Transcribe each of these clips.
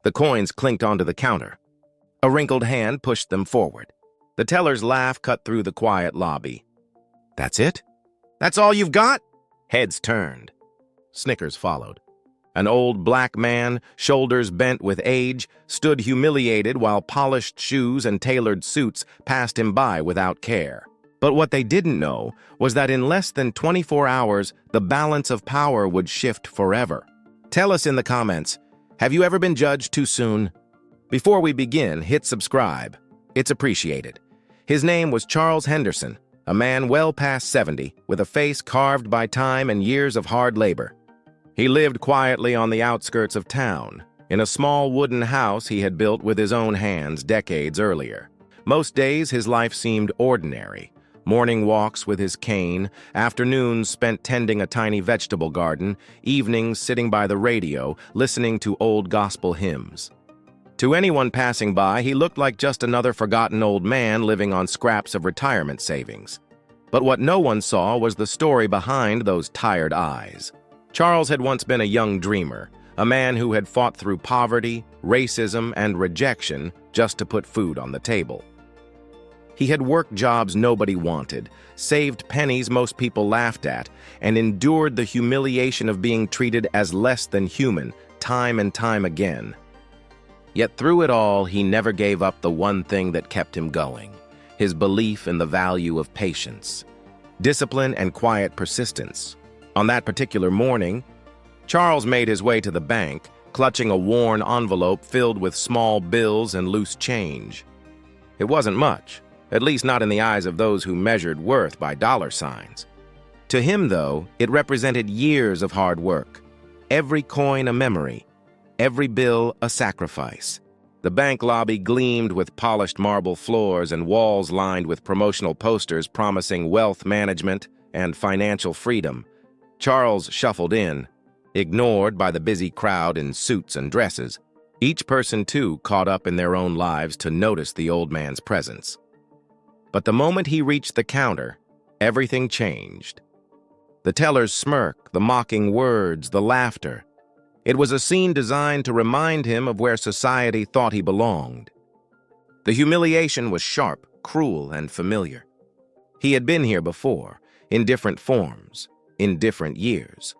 The coins clinked onto the counter. A wrinkled hand pushed them forward. The teller's laugh cut through the quiet lobby. "That's it? That's all you've got?" Heads turned. Snickers followed. An old black man, shoulders bent with age, stood humiliated while polished shoes and tailored suits passed him by without care. But what they didn't know was that in less than 24 hours, the balance of power would shift forever. Tell us in the comments, have you ever been judged too soon? Before we begin, hit subscribe. It's appreciated. His name was Charles Henderson, a man well past 70, with a face carved by time and years of hard labor. He lived quietly on the outskirts of town, in a small wooden house he had built with his own hands decades earlier. Most days his life seemed ordinary. Morning walks with his cane, afternoons spent tending a tiny vegetable garden, evenings sitting by the radio, listening to old gospel hymns. To anyone passing by, he looked like just another forgotten old man living on scraps of retirement savings. But what no one saw was the story behind those tired eyes. Charles had once been a young dreamer, a man who had fought through poverty, racism, and rejection just to put food on the table. He had worked jobs nobody wanted, saved pennies most people laughed at, and endured the humiliation of being treated as less than human time and time again. Yet through it all, he never gave up the one thing that kept him going, his belief in the value of patience, discipline, and quiet persistence. On that particular morning, Charles made his way to the bank, clutching a worn envelope filled with small bills and loose change. It wasn't much, at least not in the eyes of those who measured worth by dollar signs. To him, though, it represented years of hard work, every coin a memory, every bill a sacrifice. The bank lobby gleamed with polished marble floors and walls lined with promotional posters promising wealth management and financial freedom. Charles shuffled in, ignored by the busy crowd in suits and dresses, each person, too, caught up in their own lives to notice the old man's presence. But the moment he reached the counter, everything changed. The teller's smirk, the mocking words, the laughter. It was a scene designed to remind him of where society thought he belonged. The humiliation was sharp, cruel, and familiar. He had been here before, in different forms, in different years.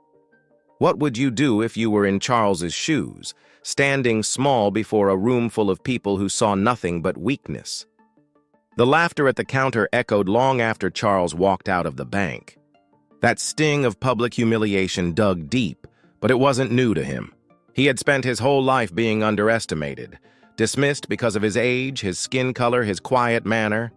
What would you do if you were in Charles's shoes, standing small before a room full of people who saw nothing but weakness? The laughter at the counter echoed long after Charles walked out of the bank. That sting of public humiliation dug deep, but it wasn't new to him. He had spent his whole life being underestimated, dismissed because of his age, his skin color, his quiet manner.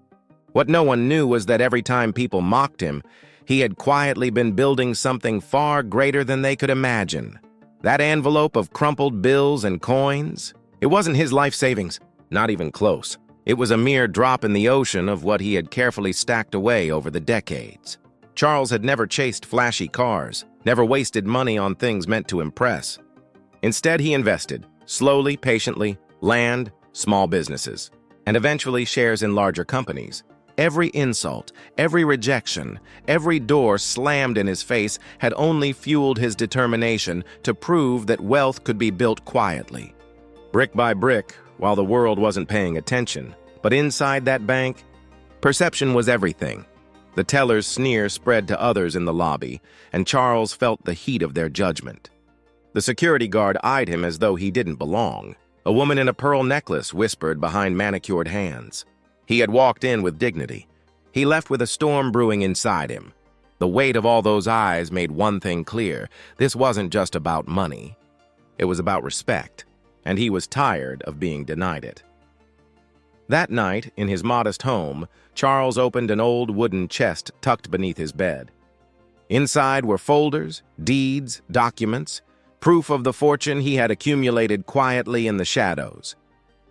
What no one knew was that every time people mocked him, he had quietly been building something far greater than they could imagine. That envelope of crumpled bills and coins, it wasn't his life savings, not even close. It was a mere drop in the ocean of what he had carefully stacked away over the decades. Charles had never chased flashy cars, never wasted money on things meant to impress. Instead, he invested, slowly, patiently, land, small businesses, and eventually shares in larger companies. Every insult, every rejection, every door slammed in his face had only fueled his determination to prove that wealth could be built quietly, brick by brick, while the world wasn't paying attention. But inside that bank, perception was everything. The teller's sneer spread to others in the lobby, and Charles felt the heat of their judgment. The security guard eyed him as though he didn't belong. A woman in a pearl necklace whispered behind manicured hands. He had walked in with dignity. He left with a storm brewing inside him. The weight of all those eyes made one thing clear. This wasn't just about money. It was about respect, and he was tired of being denied it. That night, in his modest home, Charles opened an old wooden chest tucked beneath his bed. Inside were folders, deeds, documents, proof of the fortune he had accumulated quietly in the shadows.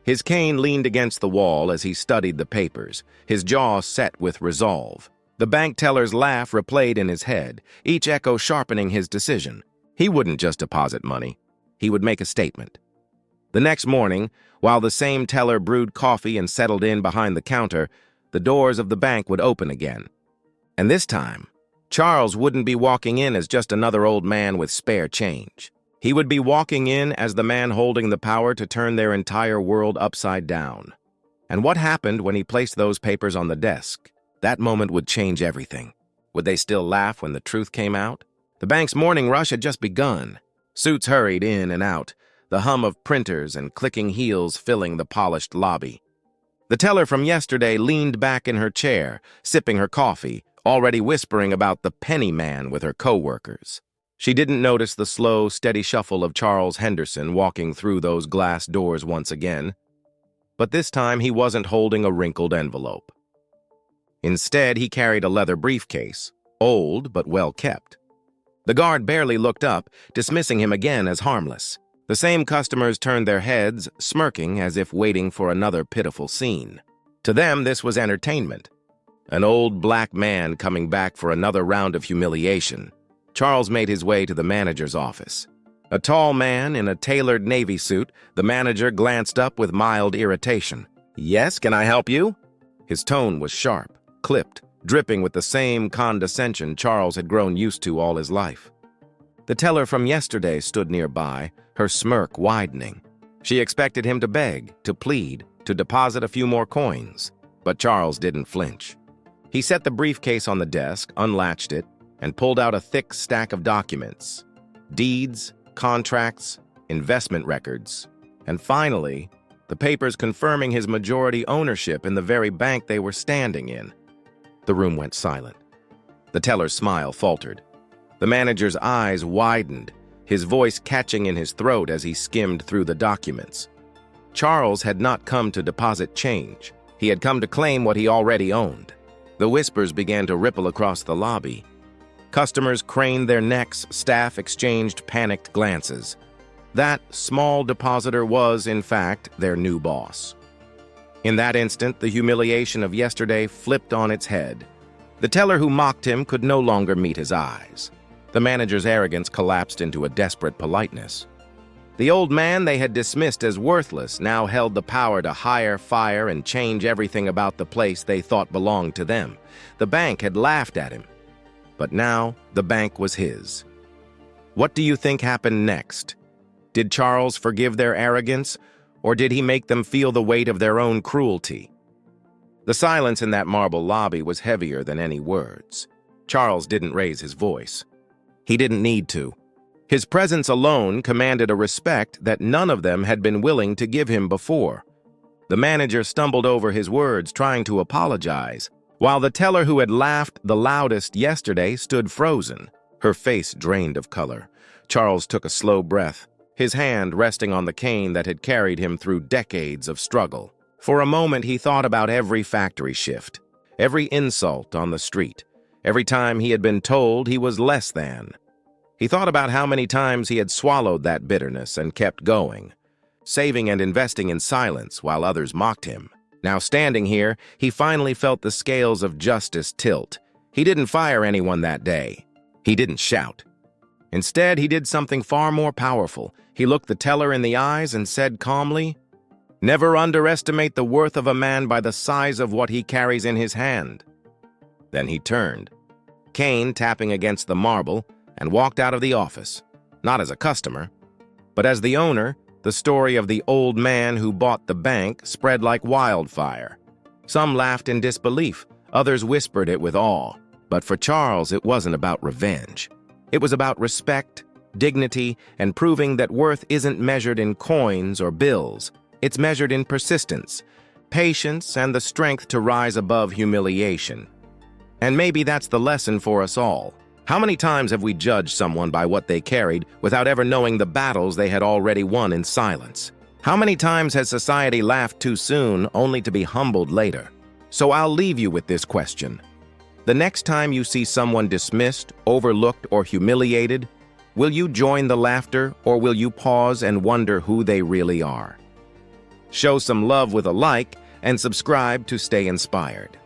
His cane leaned against the wall as he studied the papers, his jaw set with resolve. The bank teller's laugh replayed in his head, each echo sharpening his decision. He wouldn't just deposit money. He would make a statement. The next morning, while the same teller brewed coffee and settled in behind the counter, the doors of the bank would open again. And this time, Charles wouldn't be walking in as just another old man with spare change. He would be walking in as the man holding the power to turn their entire world upside down. And what happened when he placed those papers on the desk? That moment would change everything. Would they still laugh when the truth came out? The bank's morning rush had just begun. Suits hurried in and out, the hum of printers and clicking heels filling the polished lobby. The teller from yesterday leaned back in her chair, sipping her coffee, already whispering about the penny man with her co-workers. She didn't notice the slow, steady shuffle of Charles Henderson walking through those glass doors once again. But this time he wasn't holding a wrinkled envelope. Instead, he carried a leather briefcase, old but well kept. The guard barely looked up, dismissing him again as harmless. The same customers turned their heads, smirking as if waiting for another pitiful scene. To them, this was entertainment. An old black man coming back for another round of humiliation. Charles made his way to the manager's office. A tall man in a tailored navy suit, the manager glanced up with mild irritation. "Yes, can I help you?" His tone was sharp, clipped, dripping with the same condescension Charles had grown used to all his life. The teller from yesterday stood nearby, her smirk widening. She expected him to beg, to plead, to deposit a few more coins. But Charles didn't flinch. He set the briefcase on the desk, unlatched it, and pulled out a thick stack of documents. Deeds, contracts, investment records, and finally, the papers confirming his majority ownership in the very bank they were standing in. The room went silent. The teller's smile faltered. The manager's eyes widened, his voice catching in his throat as he skimmed through the documents. Charles had not come to deposit change. He had come to claim what he already owned. The whispers began to ripple across the lobby. Customers craned their necks, staff exchanged panicked glances. That small depositor was, in fact, their new boss. In that instant, the humiliation of yesterday flipped on its head. The teller who mocked him could no longer meet his eyes. The manager's arrogance collapsed into a desperate politeness. The old man they had dismissed as worthless now held the power to hire, fire, and change everything about the place they thought belonged to them. The bank had laughed at him. But now, the bank was his. What do you think happened next? Did Charles forgive their arrogance, or did he make them feel the weight of their own cruelty? The silence in that marble lobby was heavier than any words. Charles didn't raise his voice. He didn't need to. His presence alone commanded a respect that none of them had been willing to give him before. The manager stumbled over his words, trying to apologize, while the teller who had laughed the loudest yesterday stood frozen, her face drained of color. Charles took a slow breath, his hand resting on the cane that had carried him through decades of struggle. For a moment, he thought about every factory shift, every insult on the street, every time he had been told he was less than. He thought about how many times he had swallowed that bitterness and kept going, saving and investing in silence while others mocked him. Now standing here, he finally felt the scales of justice tilt. He didn't fire anyone that day. He didn't shout. Instead, he did something far more powerful. He looked the teller in the eyes and said calmly, "Never underestimate the worth of a man by the size of what he carries in his hand." Then he turned, cane tapping against the marble, and walked out of the office, not as a customer, but as the owner. The story of the old man who bought the bank spread like wildfire. Some laughed in disbelief, others whispered it with awe. But for Charles, it wasn't about revenge. It was about respect, dignity, and proving that worth isn't measured in coins or bills. It's measured in persistence, patience, and the strength to rise above humiliation. And maybe that's the lesson for us all. How many times have we judged someone by what they carried without ever knowing the battles they had already won in silence? How many times has society laughed too soon only to be humbled later? So I'll leave you with this question. The next time you see someone dismissed, overlooked, or humiliated, will you join the laughter or will you pause and wonder who they really are? Show some love with a like and subscribe to stay inspired.